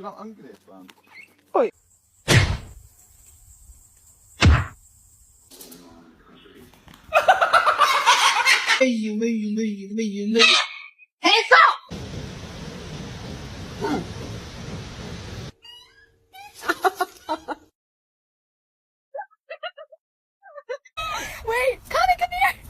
시간 안 그래, 반. Oi. Hands up! Wait, Connie, come here.